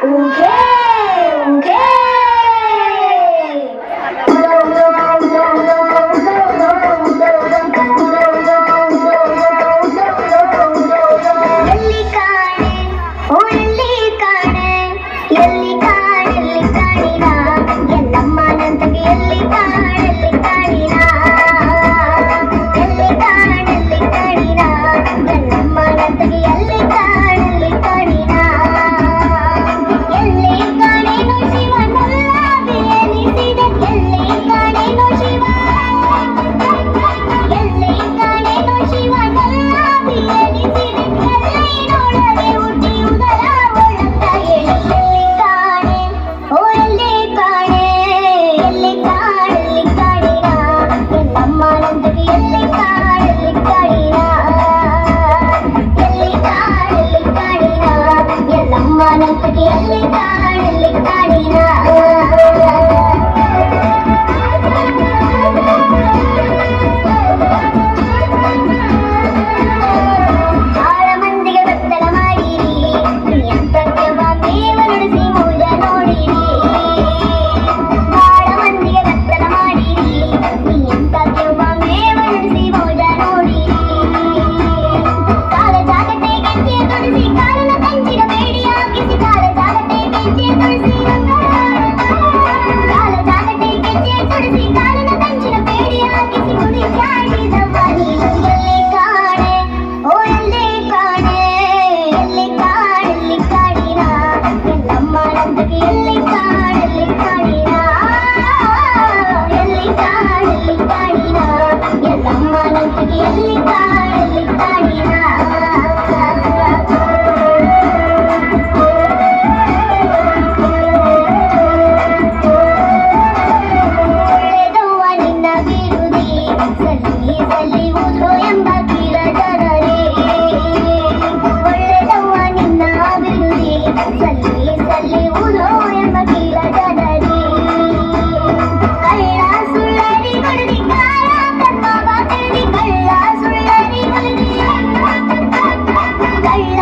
ಊಗೆ ಊಗೆ ಎಲ್ಲಿ ಕಾಣೆ ಓ ಎಲ್ಲಿ ಕಾಣೆ ಎಲ್ಲಿ ಕಾಣೆಲ್ಲಿ ಕಾಣಿನ ಎಲ್ಲಮ್ಮನಂತಗೆ ಎಲ್ಲಿ ಕಾಣೆಲ್ಲಿ ಕಾಣಿನ ಎಲ್ಲಿ ಕಾಣೆಲ್ಲಿ ಕಾಣಿನ ಎಲ್ಲಮ್ಮನಂತಗೆ ಎಲ್ಲಿ ಕಾಣೆಲ್ಲಿ ಕಾಣಿನ ಎಲ್ಲಿ ಕಾಣೆನೋ ಶಿವನಲ್ಲ ಬೇಲಿಸಿದೆ ಎಲ್ಲಿ ಕಾಣೆನೋ ಶಿವ ಎಲ್ಲಿ ಕಾಣೆನೋ ಶಿವನಲ್ಲ ಬೇಲಿಸಿದೆ ಎಲ್ಲಿನೊಳಗೆ ಹುಟ್ಟಿ ಉದರ ಒಳಗ ಎಲ್ಲಿ ಕಾಣೆ ಓ ಎಲ್ಲಿ ಕಾಣೆ ಎಲ್ಲಿ ಕಾಣೆಲ್ಲಿ ಕಾಣಿನ ಎಲ್ಲಮ್ಮನಂತಗೆ ಎಲ್ಲಿ ಕಾಣೆಲ್ಲಿ ಕಾಣಿನ ಎಲ್ಲಿ ಕಾಣೆಲ್ಲಿ ಕಾಣಿನ ಎಲ್ಲಮ್ಮನಂತಗೆ ಎಲ್ಲಿ ಕಾಣೆಲ್ಲಿ ಕಾಣಿನ ಬಾಳ ಮಂದಿಗೆ ಬತ್ತಲ ಮಾಡಿರಿ ಎಂತಕ್ಕೆ ಬಾಂಬೇವ ನಡೆಸಿ ಮೂಲ ನೋಡಿರಿ ಬಾಳ ಮಂದಿಗೆ ಬತ್ತಲ ಮಾಡಿರಿ ಎಂತಕ್ಕೆ ಬಾಂಬೇವ ನಡೆಸಿ ಮೂಲ ನೋಡಿರಿ ಕಾಲ ಜಾಗತೆ ಗೆಜ್ಜೆ ತೊಡಿಸಿ ಕಾಲನ ಕಂಚಿನ ಬೇಡಿ ಹಾಕಿಸಿ ಕಾಲ ಜಾಗತೆ ಗೆಜ್ಜೆ ತೊಡಿಸಿ ಕಾಲ ಜಾಗತೆ ಗೆಜ್ಜೆ ತೊಡಿಸಿ ಕಾಲನ ಕಂಚಿನ ಬೇಡಿ ಹಾಕಿಸಿ ಕುಡಿ ಚಾಡಿದವ ನೀನು ಎಲ್ಲಿ ಕಾಣೆ ಓ ಎಲ್ಲಿ ಕಾಣೆ ಎಲ್ಲಿ ಕಾಣೆಲ್ಲಿ ಕಾಣಿನ ಎಲ್ಲಮ್ಮನಂತಗೆ ಎಲ್ಲಿ ಕಾಣೆಲ್ಲಿ ಕಾಣಿನ ಎಲ್ಲಿ ಕಾಣೆಲ್ಲಿ ಕಾಣಿನ ಎಲ್ಲಮ್ಮನಂತಗೆ ಎಲ್ಲಿ ಕಾಣೆಲ್ಲಿ ಕಾಣಿನ ಒಳ್ಳೆದವ್ವ ನಿನ್ನ ಬಿರುದಿ ಸಲ್ಲಿ ಸಲ್ಲಿ ಉದ್ರೋ ಎಂಬ ಕೀಳ ಜನರೇ ಒಳ್ಳೆದವ್ವ ನಿನ್ನ ಬಿರುದಿ ಸಲ್ಲಿ ಸಲ್ಲಿ ಉದ್ರೋ ಎಂಬ ಕೀಳ ಜನರೇ ಕಳ್ಳ ಸುಳ್ಳರಿ ಕೊಡದಿ ಕಾಲ ಕರ್ಮವ ತಿಳಿದಿ ಕಳ್ಳ ಸುಳ್ಳರಿ ಕೊಡದಿ ಕಳ್ಳ